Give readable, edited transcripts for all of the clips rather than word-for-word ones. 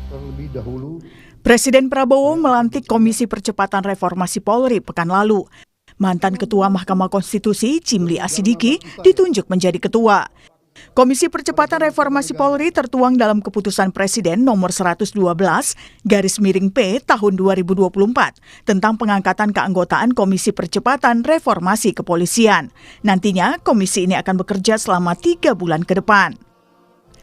Terlebih dahulu, Presiden Prabowo melantik Komisi Percepatan Reformasi Polri pekan lalu. Mantan Ketua Mahkamah Konstitusi Cimli Asidiki ditunjuk menjadi ketua. Komisi Percepatan Reformasi Polri tertuang dalam Keputusan Presiden nomor 112/P tahun 2024 tentang pengangkatan keanggotaan Komisi Percepatan Reformasi Kepolisian. Nantinya komisi ini akan bekerja selama 3 bulan ke depan.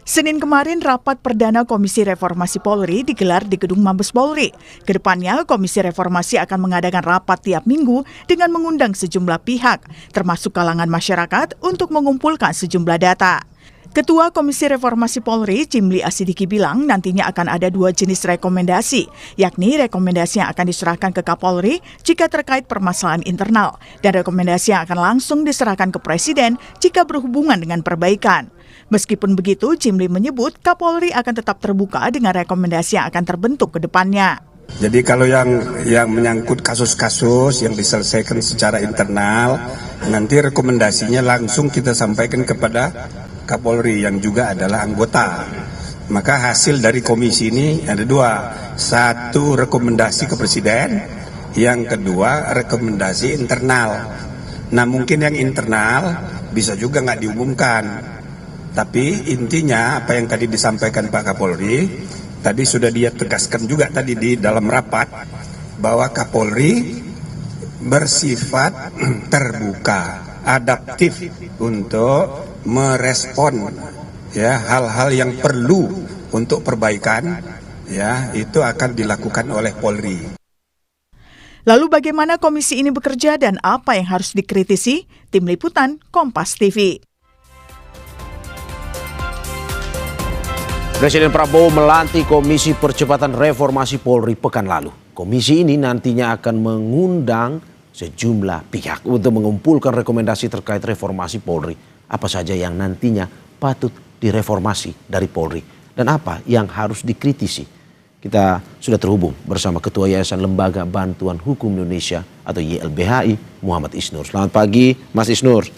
Senin kemarin rapat perdana Komisi Reformasi Polri digelar di Gedung Mabes Polri. Kedepannya Komisi Reformasi akan mengadakan rapat tiap minggu dengan mengundang sejumlah pihak, termasuk kalangan masyarakat untuk mengumpulkan sejumlah data. Ketua Komisi Reformasi Polri, Cimli Asidiki bilang nantinya akan ada 2 jenis rekomendasi, yakni rekomendasi yang akan diserahkan ke Kapolri jika terkait permasalahan internal, dan rekomendasi yang akan langsung diserahkan ke Presiden jika berhubungan dengan perbaikan. Meskipun begitu, Cimli menyebut Kapolri akan tetap terbuka dengan rekomendasi yang akan terbentuk ke depannya. Jadi kalau yang menyangkut kasus-kasus yang diselesaikan secara internal, nanti rekomendasinya langsung kita sampaikan kepada Kapolri yang juga adalah anggota. Maka hasil dari komisi ini ada 2. 1 rekomendasi ke Presiden, yang kedua rekomendasi internal. Nah mungkin yang internal bisa juga nggak diumumkan. Tapi intinya apa yang tadi disampaikan Pak Kapolri, tadi sudah dia tegaskan juga tadi di dalam rapat, bahwa Kapolri bersifat terbuka, adaptif untuk merespon ya hal-hal yang perlu untuk perbaikan, ya itu akan dilakukan oleh Polri. Lalu bagaimana komisi ini bekerja dan apa yang harus dikritisi? Tim Liputan Kompas TV. Presiden Prabowo melantik Komisi Percepatan Reformasi Polri pekan lalu. Komisi ini nantinya akan mengundang sejumlah pihak untuk mengumpulkan rekomendasi terkait reformasi Polri. Apa saja yang nantinya patut direformasi dari Polri dan apa yang harus dikritisi. Kita sudah terhubung bersama Ketua Yayasan Lembaga Bantuan Hukum Indonesia atau YLBHI, Muhammad Isnur. Selamat pagi, Mas Isnur.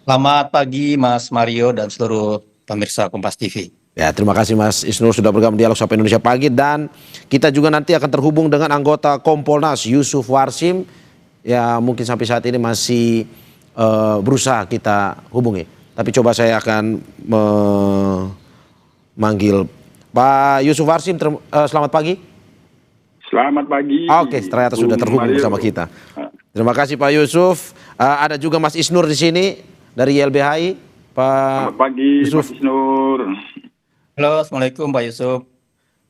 Selamat pagi, Mas Mario dan seluruh pemirsa Kompas TV. Ya, terima kasih Mas Isnur sudah bergabung di Dialog Sapa Indonesia Pagi, dan kita juga nanti akan terhubung dengan anggota Kompolnas Yusuf Warsim. Ya, mungkin sampai saat ini masih berusaha kita hubungi. Tapi coba saya akan memanggil Pak Yusuf Warsim. Selamat pagi. Selamat pagi. Oke, ternyata sudah terhubung bersama kita. Terima kasih Pak Yusuf. Ada juga Mas Isnur di sini dari YLBHI. Pak Selamat pagi, Yusuf. Mas Isnur. Halo, Assalamualaikum Pak Yusuf.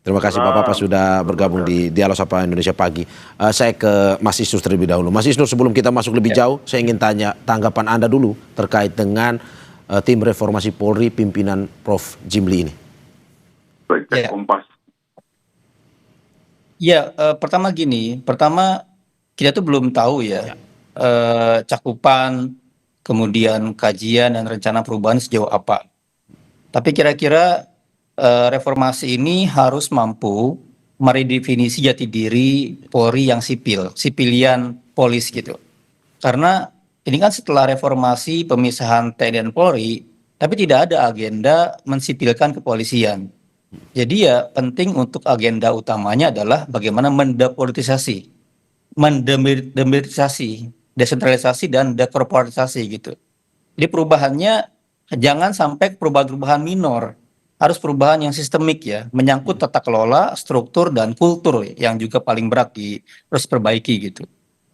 Terima kasih Bapak-Bapak sudah bergabung di Dialog Sapa Indonesia Pagi. Saya ke Mas Isnur terlebih dahulu. Mas Isnur, sebelum kita masuk lebih jauh, saya ingin tanya tanggapan Anda dulu terkait dengan tim reformasi Polri pimpinan Prof. Jimli ini. Baik, Kompas. Ya, pertama kita tuh belum tahu ya. Cakupan, kemudian kajian dan rencana perubahan sejauh apa. Tapi kira-kira reformasi ini harus mampu meredefinisi jati diri Polri yang sipilian polis gitu. Karena ini kan setelah reformasi pemisahan TNI dan Polri, tapi tidak ada agenda mensipilkan kepolisian. Jadi ya penting untuk agenda utamanya adalah bagaimana mendepolitisasi, mendemilitisasi, desentralisasi dan dekorporatisasi gitu. Jadi perubahannya jangan sampai perubahan-perubahan minor. Harus perubahan yang sistemik ya, menyangkut tata kelola, struktur, dan kultur yang juga paling berat harus perbaiki gitu.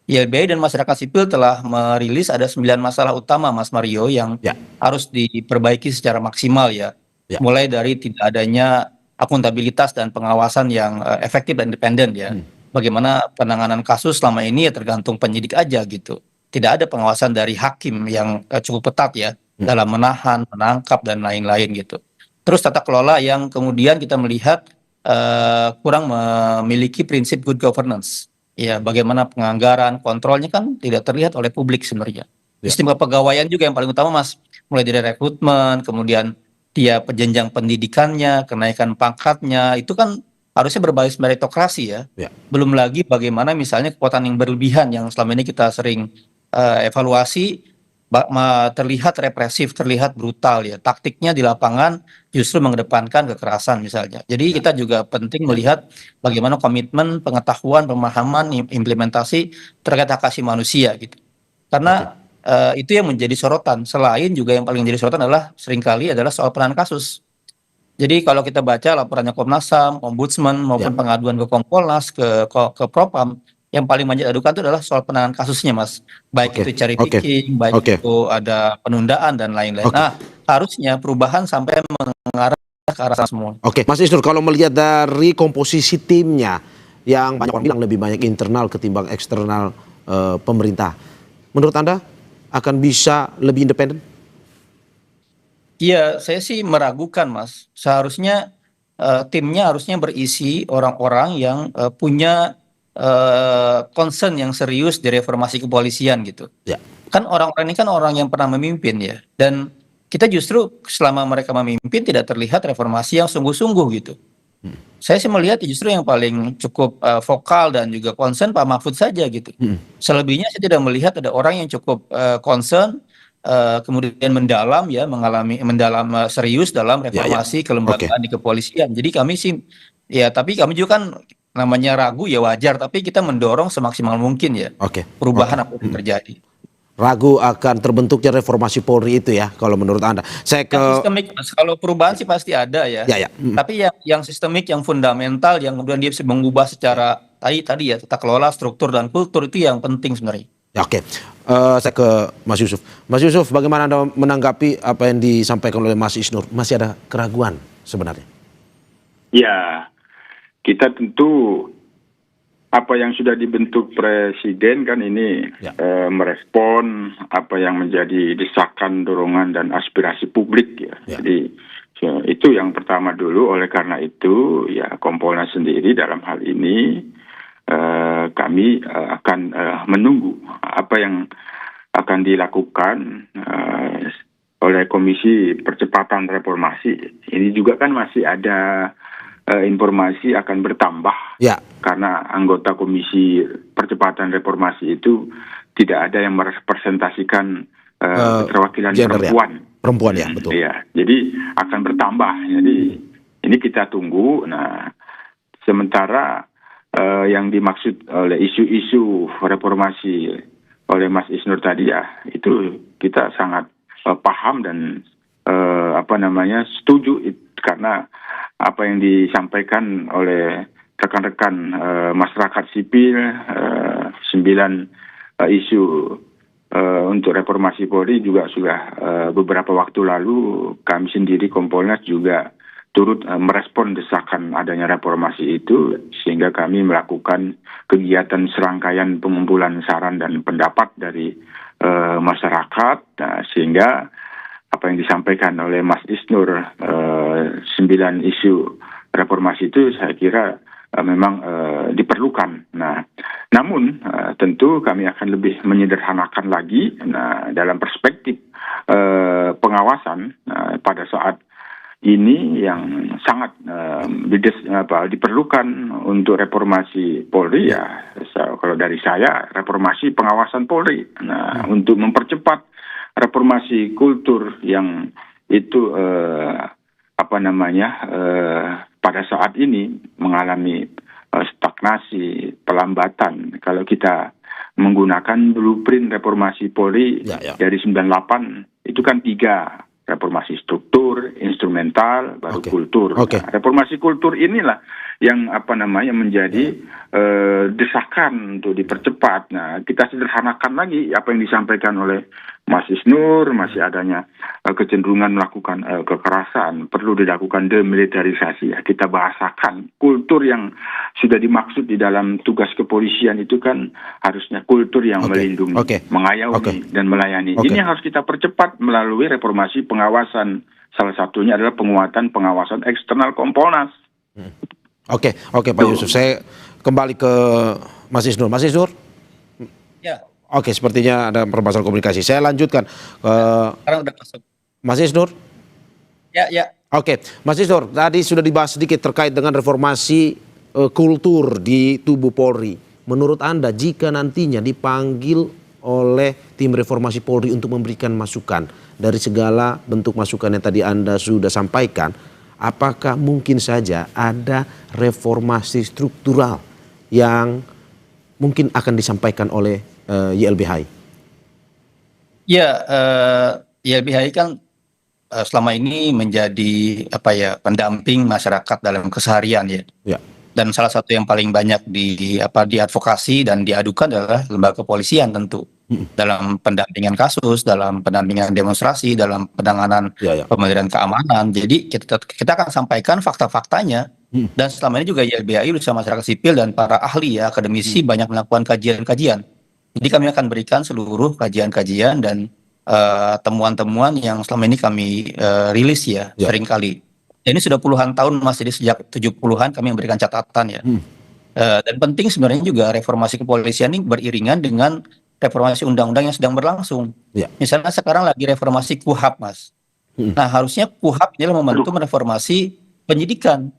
YLBHI dan masyarakat sipil telah merilis ada 9 masalah utama Mas Mario yang harus diperbaiki secara maksimal ya. Mulai dari tidak adanya akuntabilitas dan pengawasan yang efektif dan independen ya. Bagaimana penanganan kasus selama ini ya tergantung penyidik aja gitu. Tidak ada pengawasan dari hakim yang cukup ketat ya dalam menahan, menangkap, dan lain-lain gitu. Terus tata kelola yang kemudian kita melihat kurang memiliki prinsip good governance. Ya, bagaimana penganggaran, kontrolnya kan tidak terlihat oleh publik sebenarnya. Sistem kepegawaian juga yang paling utama Mas. Mulai dari rekrutmen, kemudian dia penjenjang pendidikannya, kenaikan pangkatnya, itu kan harusnya berbasis meritokrasi ya. Belum lagi bagaimana misalnya kekuatan yang berlebihan yang selama ini kita sering evaluasi, terlihat represif, terlihat brutal ya. Taktiknya di lapangan justru mengedepankan kekerasan misalnya. Jadi kita juga penting melihat bagaimana komitmen, pengetahuan, pemahaman, implementasi terkait hak asasi manusia gitu. Karena itu yang menjadi sorotan. Selain juga yang paling menjadi sorotan adalah seringkali adalah soal penanganan kasus. Jadi kalau kita baca laporannya Komnas HAM, Ombudsman maupun pengaduan ke Kompolnas, ke Propam, yang paling banyak diadukan itu adalah soal penanganan kasusnya, Mas. Baik itu cherry picking, baik itu ada penundaan dan lain-lain. Nah, harusnya perubahan sampai mengarah ke arah sana semua. Oke, Mas Isnur, kalau melihat dari komposisi timnya yang banyak orang bilang lebih banyak internal ketimbang eksternal pemerintah, menurut Anda akan bisa lebih independen? Iya, saya sih meragukan, Mas. Seharusnya timnya harusnya berisi orang-orang yang punya concern yang serius di reformasi kepolisian gitu. Ya. Kan orang-orang ini kan orang yang pernah memimpin ya. Dan kita justru selama mereka memimpin tidak terlihat reformasi yang sungguh-sungguh gitu. Saya sih melihat justru yang paling cukup vokal dan juga concern Pak Mahfud saja gitu. Selebihnya saya tidak melihat ada orang yang cukup concern kemudian mendalam serius dalam reformasi kelembagaan di kepolisian. Jadi kami sih ya, tapi kami juga kan namanya ragu ya wajar, tapi kita mendorong semaksimal mungkin ya perubahan apa yang terjadi. Ragu akan terbentuknya reformasi Polri itu ya, kalau menurut Anda. Saya ke sistemik, Mas. Kalau perubahan sih pasti ada ya. Tapi yang sistemik, yang fundamental, yang kemudian dia bisa mengubah secara tadi ya tata kelola, struktur dan kultur itu yang penting sebenarnya. Ya, saya ke Mas Yusuf. Mas Yusuf, bagaimana Anda menanggapi apa yang disampaikan oleh Mas Isnur? Masih ada keraguan sebenarnya? Ya, kita tentu apa yang sudah dibentuk Presiden kan ini merespon apa yang menjadi desakan, dorongan dan aspirasi publik ya. Jadi itu yang pertama dulu. Oleh karena itu ya Kompolnas sendiri dalam hal ini kami akan menunggu apa yang akan dilakukan oleh Komisi Percepatan Reformasi. Ini juga kan masih ada informasi akan bertambah karena anggota Komisi Percepatan Reformasi itu tidak ada yang merepresentasikan keterwakilan perempuan ya, betul. Ya, jadi akan bertambah. Jadi ini kita tunggu. Nah, sementara yang dimaksud oleh isu-isu reformasi oleh Mas Isnur tadi ya, itu kita sangat paham dan setuju karena apa yang disampaikan oleh rekan-rekan masyarakat sipil, 9 isu untuk reformasi Polri juga sudah beberapa waktu lalu kami sendiri Kompolnas juga turut merespon desakan adanya reformasi itu, sehingga kami melakukan kegiatan serangkaian pengumpulan saran dan pendapat dari masyarakat, sehingga apa yang disampaikan oleh Mas Isnur 9 isu reformasi itu saya kira memang diperlukan. Nah, namun tentu kami akan lebih menyederhanakan lagi dalam perspektif pengawasan pada saat ini yang sangat diperlukan untuk reformasi Polri ya. Kalau dari saya reformasi pengawasan Polri. Nah, untuk mempercepat reformasi kultur yang itu pada saat ini mengalami stagnasi, pelambatan. Kalau kita menggunakan blueprint reformasi Polri dari 98 itu kan 3, reformasi struktur, instrumental, baru kultur. Nah, reformasi kultur inilah yang menjadi desakan untuk dipercepat. Nah, kita sederhanakan lagi apa yang disampaikan oleh Mas Isnur, masih adanya kecenderungan melakukan kekerasan, perlu dilakukan demilitarisasi. Ya. Kita bahasakan kultur yang sudah dimaksud di dalam tugas kepolisian itu kan harusnya kultur yang melindungi, mengayomi dan melayani. Ini yang harus kita percepat melalui reformasi pengawasan. Salah satunya adalah penguatan pengawasan eksternal Kompolnas. Oke Pak Yusuf, saya kembali ke Mas Isnur. Mas Isnur? Ya. Oke, sepertinya ada permasalahan komunikasi. Saya lanjutkan. Sekarang udah masuk. Mas Isnur? Ya. Oke, Mas Isnur, tadi sudah dibahas sedikit terkait dengan reformasi kultur di tubuh Polri. Menurut Anda, jika nantinya dipanggil oleh tim reformasi Polri untuk memberikan masukan dari segala bentuk masukan yang tadi Anda sudah sampaikan. Apakah mungkin saja ada reformasi struktural yang mungkin akan disampaikan oleh YLBHI? Ya, YLBHI kan selama ini menjadi pendamping masyarakat dalam keseharian ya. Ya. Dan salah satu yang paling banyak diadvokasi dan diadukan adalah lembaga kepolisian tentu. Dalam pendampingan kasus, dalam pendampingan demonstrasi, dalam penanganan pemeliharaan keamanan. Jadi kita akan sampaikan fakta-faktanya. Dan selama ini juga YLBHI bersama masyarakat sipil dan para ahli ya, akademisi banyak melakukan kajian-kajian. Jadi kami akan berikan seluruh kajian-kajian dan temuan-temuan yang selama ini kami rilis ya seringkali. Ini sudah puluhan tahun Mas, jadi sejak 70-an kami memberikan catatan ya. Dan penting sebenarnya juga reformasi kepolisian ini beriringan dengan reformasi undang-undang yang sedang berlangsung. Misalnya sekarang lagi reformasi KUHAP Mas. Nah harusnya KUHAP ini membantu mereformasi penyidikan.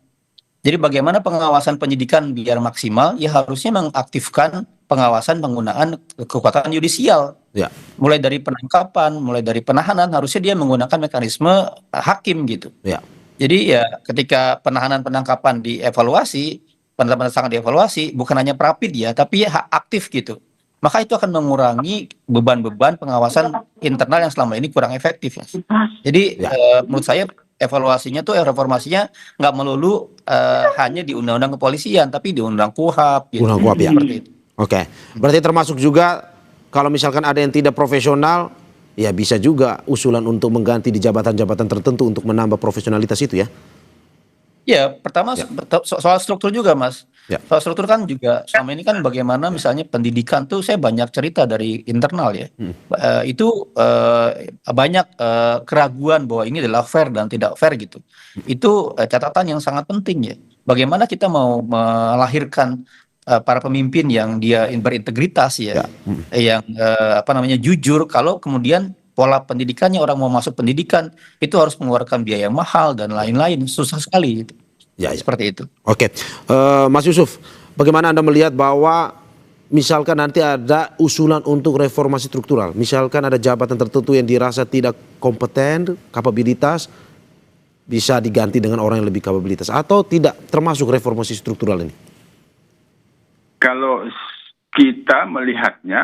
Jadi bagaimana pengawasan penyidikan biar maksimal, ya harusnya mengaktifkan pengawasan penggunaan kekuatan yudisial. Mulai dari penangkapan, mulai dari penahanan, harusnya dia menggunakan mekanisme hakim gitu. Jadi ya ketika penahanan penangkapan dievaluasi, penetapan dievaluasi, bukan hanya prapid ya, tapi ya aktif gitu. Maka itu akan mengurangi beban-beban pengawasan internal yang selama ini kurang efektif. Jadi menurut saya evaluasinya tuh reformasinya nggak melulu hanya di undang-undang kepolisian, tapi di undang KUHAP. Gitu. Undang KUHAP ya. Oke, berarti termasuk juga kalau misalkan ada yang tidak profesional, ya bisa juga usulan untuk mengganti di jabatan-jabatan tertentu untuk menambah profesionalitas itu ya? Ya, pertama soal struktur juga Mas. Soal struktur kan juga selama ini kan bagaimana misalnya pendidikan tuh saya banyak cerita dari internal ya. Itu banyak keraguan bahwa ini adalah fair dan tidak fair gitu. Itu catatan yang sangat penting ya. Bagaimana kita mau melahirkan para pemimpin yang dia berintegritas ya, yang jujur, kalau kemudian pola pendidikannya orang mau masuk pendidikan itu harus mengeluarkan biaya mahal dan lain-lain, susah sekali gitu. Seperti itu. Oke, Mas Yusuf, bagaimana Anda melihat bahwa misalkan nanti ada usulan untuk reformasi struktural, misalkan ada jabatan tertentu yang dirasa tidak kompeten, kapabilitas, bisa diganti dengan orang yang lebih kapabilitas, atau tidak termasuk reformasi struktural ini? Kalau kita melihatnya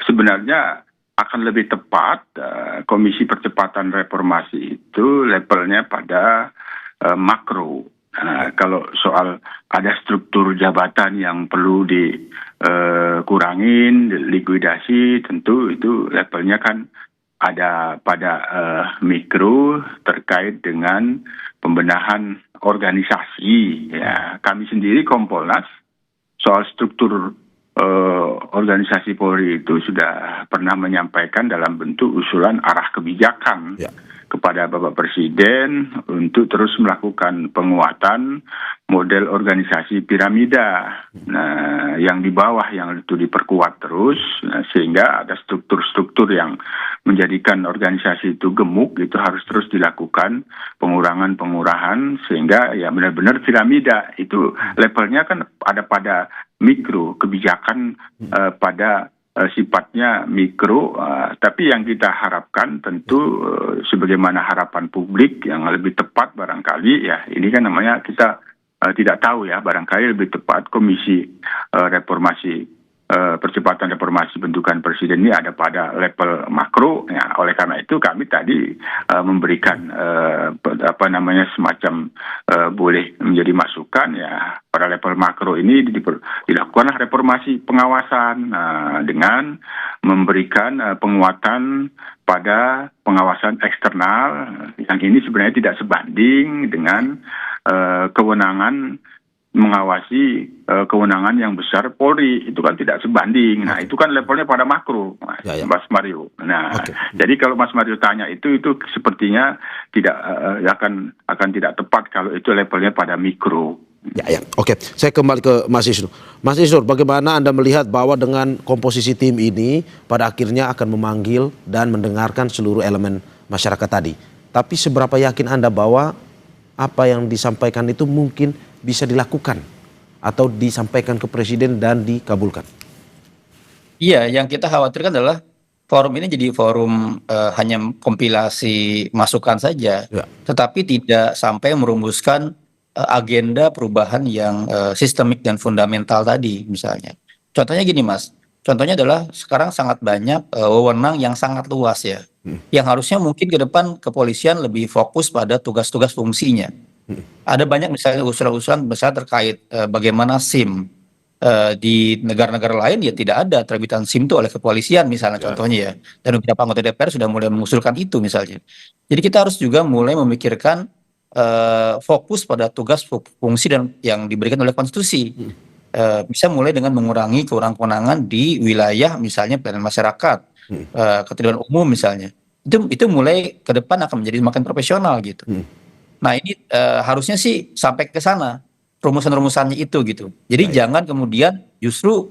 sebenarnya akan lebih tepat Komisi Percepatan Reformasi itu levelnya pada makro. Kalau soal ada struktur jabatan yang perlu dikurangin, likuidasi, tentu itu levelnya kan ada pada mikro terkait dengan pembenahan organisasi. Ya, kami sendiri Kompolnas soal struktur organisasi Polri itu sudah pernah menyampaikan dalam bentuk usulan arah kebijakan kepada Bapak Presiden untuk terus melakukan penguatan model organisasi piramida. Nah, yang di bawah yang itu diperkuat terus, sehingga ada struktur-struktur yang menjadikan organisasi itu gemuk, itu harus terus dilakukan pengurangan-pengurahan sehingga ya benar-benar piramida itu levelnya kan ada pada mikro kebijakan pada sifatnya mikro, tapi yang kita harapkan tentu sebagaimana harapan publik yang lebih tepat barangkali ya ini kan namanya kita tidak tahu ya, barangkali lebih tepat Komisi Reformasi Percepatan Reformasi Bentukan Presiden ini ada pada level makro ya. Oleh karena itu kami tadi memberikan semacam boleh menjadi masukan ya pada level makro ini dilakukanlah reformasi pengawasan dengan memberikan penguatan pada pengawasan eksternal yang ini sebenarnya tidak sebanding dengan kewenangan mengawasi kewenangan yang besar Polri, itu kan tidak sebanding. Nah, itu kan levelnya pada makro, Mas Mario. Nah, jadi kalau Mas Mario tanya itu sepertinya tidak akan tidak tepat kalau itu levelnya pada mikro. Oke, saya kembali ke Mas Isnur. Mas Isnur, bagaimana Anda melihat bahwa dengan komposisi tim ini pada akhirnya akan memanggil dan mendengarkan seluruh elemen masyarakat tadi. Tapi seberapa yakin Anda bahwa apa yang disampaikan itu mungkin bisa dilakukan atau disampaikan ke Presiden dan dikabulkan? Iya, yang kita khawatirkan adalah forum ini jadi forum hanya kompilasi masukan saja, Ya. tetapi tidak sampai merumuskan agenda perubahan yang sistemik dan fundamental tadi, misalnya. Contohnya gini, Mas. Contohnya adalah sekarang sangat banyak wewenang yang sangat luas ya, yang harusnya mungkin ke depan kepolisian lebih fokus pada tugas-tugas fungsinya. Ada banyak misalnya usulan-usulan besar terkait bagaimana SIM di negara-negara lain ya tidak ada terbitan SIM itu oleh kepolisian misalnya Ya. contohnya ya. Dan beberapa anggota DPR sudah mulai mengusulkan itu misalnya. Jadi kita harus juga mulai memikirkan fokus pada tugas fungsi dan yang diberikan oleh konstitusi. Bisa mulai dengan mengurangi kewenangan di wilayah misalnya pelayanan masyarakat, ketertiban umum misalnya. Itu mulai ke depan akan menjadi makin profesional gitu. Nah ini harusnya sih sampai ke sana rumusan-rumusannya itu gitu. Jadi jangan kemudian justru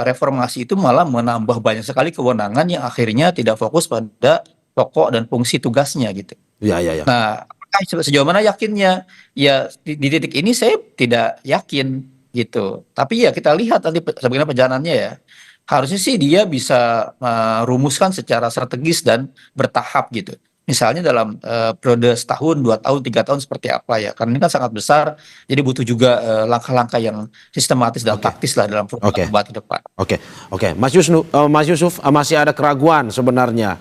reformasi itu malah menambah banyak sekali kewenangan yang akhirnya tidak fokus pada pokok dan fungsi tugasnya gitu. Ya, ya, ya. Nah, apakah sejauh mana yakinnya? Ya di titik ini saya tidak yakin gitu. Tapi ya kita lihat nanti bagaimana perjalanannya ya. Harusnya sih dia bisa merumuskan secara strategis dan bertahap gitu. Misalnya dalam periode setahun, 2 tahun, 3 tahun seperti apa ya? Karena ini kan sangat besar, jadi butuh juga langkah-langkah yang sistematis dan Oke. taktis lah dalam perubahan ke depan. Oke, oke, Mas Yusuf, masih ada keraguan sebenarnya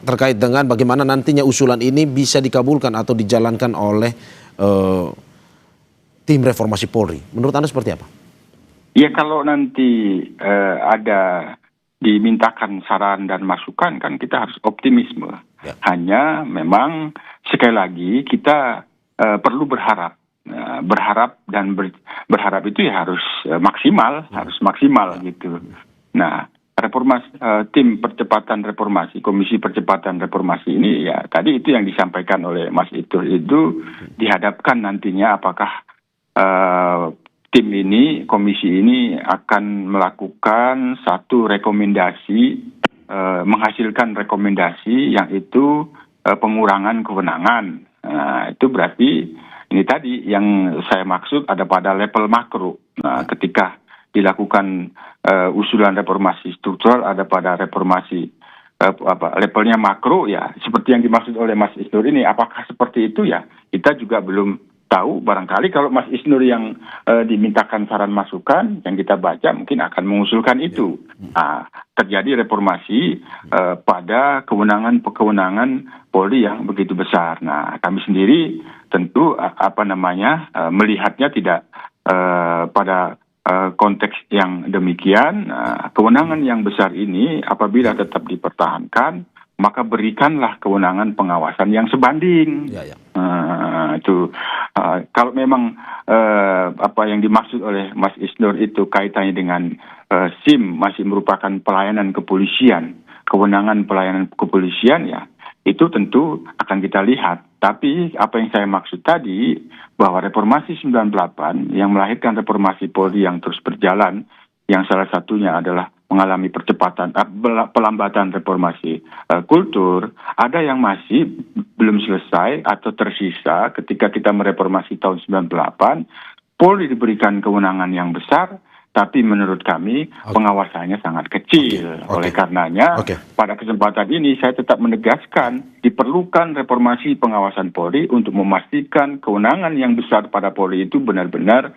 terkait dengan bagaimana nantinya usulan ini bisa dikabulkan atau dijalankan oleh tim reformasi Polri. Menurut Anda seperti apa? Ya kalau nanti ada dimintakan saran dan masukan kan kita harus optimisme. Ya. Hanya memang sekali lagi kita perlu berharap. Berharap dan berharap itu ya harus maksimal, harus maksimal gitu. Nah, reformasi tim percepatan reformasi, komisi percepatan reformasi ini ya tadi itu yang disampaikan oleh Mas itu dihadapkan nantinya apakah tim ini, komisi ini akan melakukan satu rekomendasi, menghasilkan rekomendasi yang itu pengurangan kewenangan. Itu berarti ini tadi yang saya maksud ada pada level makro. Nah, ketika dilakukan usulan reformasi struktural ada pada reformasi levelnya makro ya seperti yang dimaksud oleh Mas Isnur ini. Apakah seperti itu ya? Kita juga belum tahu, barangkali kalau Mas Isnur yang dimintakan saran masukan yang kita baca mungkin akan mengusulkan itu. Nah, terjadi reformasi pada kewenangan Polri yang begitu besar. Nah, kami sendiri tentu melihatnya tidak pada konteks yang demikian. Kewenangan yang besar ini apabila tetap dipertahankan maka berikanlah kewenangan pengawasan yang sebanding. Ya, ya. Kalau memang apa yang dimaksud oleh Mas Isnur itu kaitannya dengan SIM masih merupakan pelayanan kepolisian, kewenangan pelayanan kepolisian ya, itu tentu akan kita lihat. Tapi apa yang saya maksud tadi bahwa reformasi 98 yang melahirkan reformasi Polri yang terus berjalan, yang salah satunya adalah mengalami pelambatan reformasi kultur, ada yang masih belum selesai atau tersisa ketika kita mereformasi tahun 98, Polri diberikan kewenangan yang besar, tapi menurut kami pengawasannya sangat kecil. Oleh karenanya, pada kesempatan ini saya tetap menegaskan diperlukan reformasi pengawasan Polri untuk memastikan kewenangan yang besar pada Polri itu benar-benar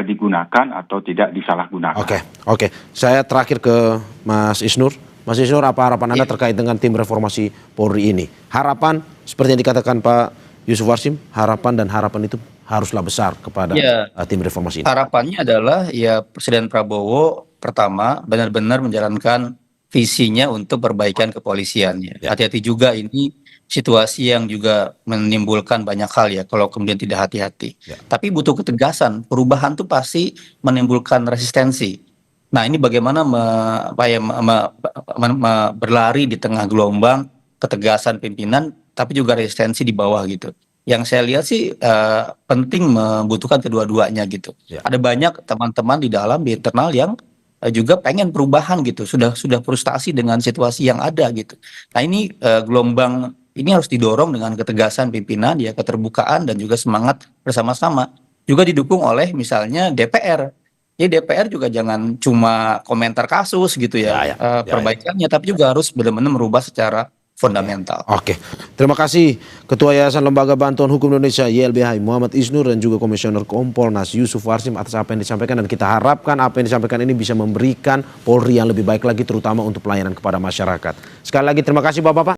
digunakan atau tidak disalahgunakan. Oke. Saya terakhir ke Mas Isnur. Mas Isnur, apa harapan Anda terkait dengan tim reformasi Polri ini? Harapan, seperti yang dikatakan Pak Yusuf Warsim, harapan itu haruslah besar kepada tim reformasi ini. Harapannya adalah ya Presiden Prabowo pertama benar-benar menjalankan visinya untuk perbaikan kepolisian ya. Hati-hati juga ini situasi yang juga menimbulkan banyak hal ya kalau kemudian tidak hati-hati. Tapi butuh ketegasan, perubahan tuh pasti menimbulkan resistensi. Nah, ini bagaimana berlari di tengah gelombang ketegasan pimpinan tapi juga resistensi di bawah gitu. Yang saya lihat sih penting membutuhkan kedua-duanya gitu. Ada banyak teman-teman di internal yang juga pengen perubahan gitu, sudah frustasi dengan situasi yang ada gitu. Nah ini gelombang ini harus didorong dengan ketegasan pimpinan ya, keterbukaan dan juga semangat bersama-sama. Juga didukung oleh misalnya DPR Jadi DPR juga jangan cuma komentar kasus gitu ya, perbaikannya, tapi juga harus benar-benar merubah secara fundamental. Oke, terima kasih Ketua Yayasan Lembaga Bantuan Hukum Indonesia YLBHI Muhammad Isnur dan juga Komisioner Kompolnas Yusuf Warsim atas apa yang disampaikan, dan kita harapkan apa yang disampaikan ini bisa memberikan Polri yang lebih baik lagi terutama untuk pelayanan kepada masyarakat. Sekali lagi terima kasih Bapak-Bapak.